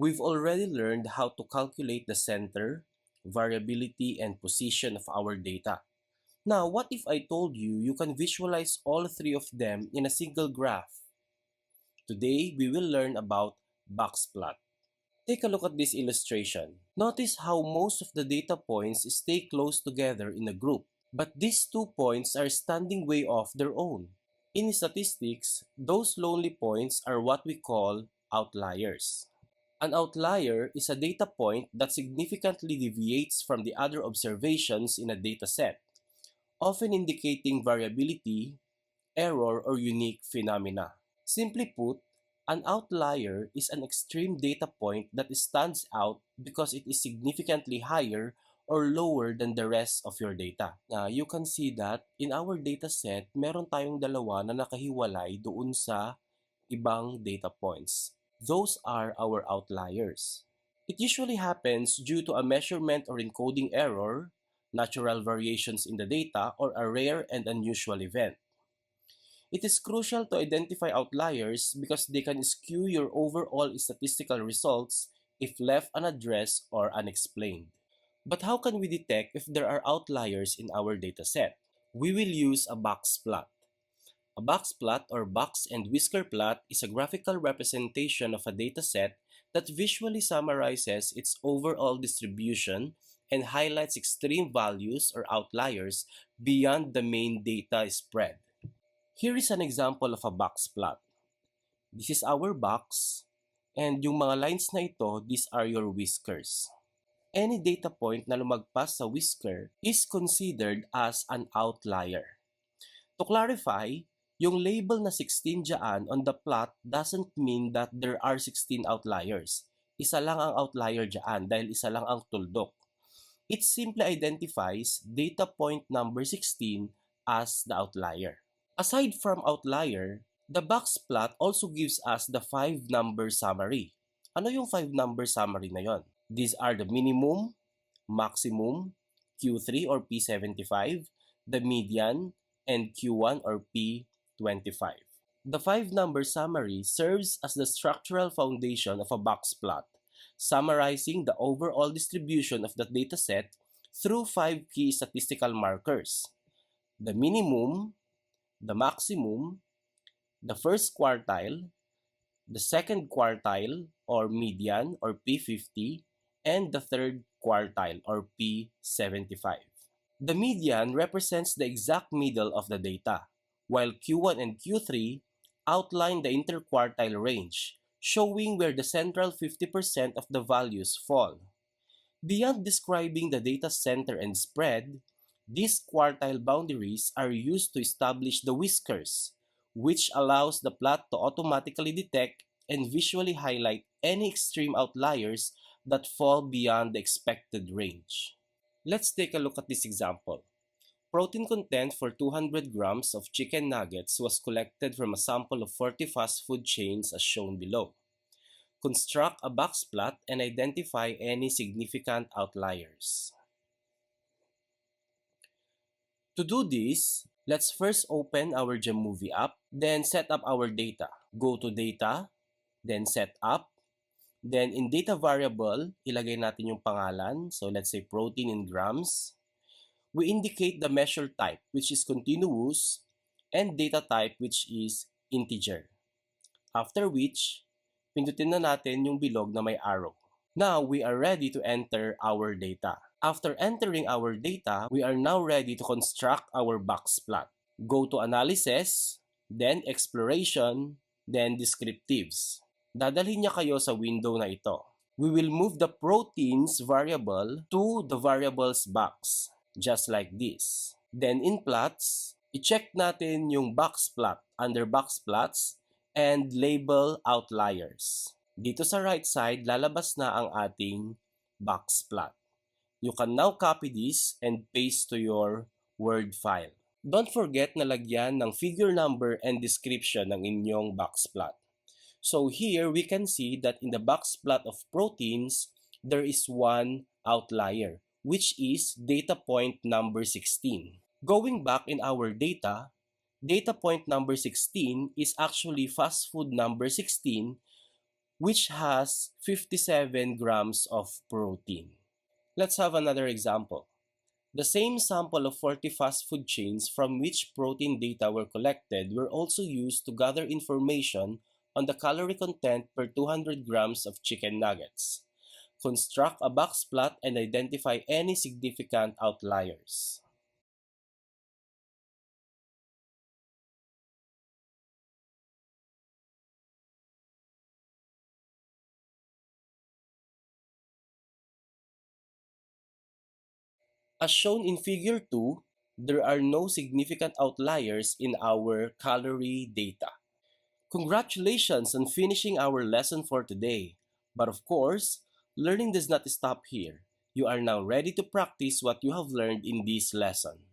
We've already learned how to calculate the center, variability, and position of our data. Now, what if I told you you can visualize all three of them in a single graph? Today, we will learn about box plot. Take a look at this illustration. Notice how most of the data points stay close together in a group, but these 2 points are standing way off their own. In statistics, those lonely points are what we call outliers. An outlier is a data point that significantly deviates from the other observations in a dataset, often indicating variability, error, or unique phenomena. Simply put, an outlier is an extreme data point that stands out because it is significantly higher or lower than the rest of your data. You can see that in our dataset, meron tayong dalawa na nakahiwalay doon sa ibang data points. Those are our outliers. It usually happens due to a measurement or encoding error, natural variations in the data, or a rare and unusual event. It is crucial to identify outliers because they can skew your overall statistical results if left unaddressed or unexplained. But how can we detect if there are outliers in our dataset? We will use a box plot. A box plot or box and whisker plot is a graphical representation of a dataset that visually summarizes its overall distribution and highlights extreme values or outliers beyond the main data spread. Here is an example of a box plot. This is our box, and yung mga lines na ito, these are your whiskers. Any data point na lumagpas sa whisker is considered as an outlier. To clarify, yung label na 16 dyan on the plot doesn't mean that there are 16 outliers. Isa lang ang outlier dyan dahil isa lang ang tuldok. It simply identifies data point number 16 as the outlier. Aside from outlier, the box plot also gives us the 5-number summary. Ano yung 5-number summary na yon? These are the minimum, maximum, Q3 or P75, the median, and Q1 or P25. The 5-number summary serves as the structural foundation of a box plot, summarizing the overall distribution of the dataset through 5 key statistical markers: the minimum, the maximum, the first quartile, the second quartile or median or P50, and the third quartile or P75. The median represents the exact middle of the data, while Q1 and Q3 outline the interquartile range, showing where the central 50% of the values fall. Beyond describing the data center and spread, these quartile boundaries are used to establish the whiskers, which allows the plot to automatically detect and visually highlight any extreme outliers that fall beyond the expected range. Let's take a look at this example. Protein content for 200 grams of chicken nuggets was collected from a sample of 40 fast food chains as shown below. Construct a box plot and identify any significant outliers. To do this, let's first open our Jamovie app, then set up our data. Go to Data, then Set Up, then in Data Variable, ilagay natin yung pangalan. So let's say protein in grams. We indicate the measure type, which is continuous, and data type, which is integer. After which, pindutin na natin yung bilog na may arrow. Now, we are ready to enter our data. After entering our data, we are now ready to construct our box plot. Go to Analysis, then Exploration, then Descriptives. Dadalhin niya kayo sa window na ito. We will move the proteins variable to the variables box, just like this. Then in plots, i-check natin yung box plot under box plots and label outliers. Dito sa right side, lalabas na ang ating box plot. You can now copy this and paste to your Word file. Don't forget na lagyan ng figure number and description ng inyong box plot. So here we can see that in the box plot of proteins, there is one outlier, which is data point number 16. Going back in our data, data point number 16 is actually fast food number 16, which has 57 grams of protein. Let's have another example. The same sample of 40 fast food chains from which protein data were collected were also used to gather information on the calorie content per 200 grams of chicken nuggets. Construct a box plot and identify any significant outliers. As shown in Figure 2, there are no significant outliers in our calorie data. Congratulations on finishing our lesson for today. But of course, learning does not stop here. You are now ready to practice what you have learned in this lesson.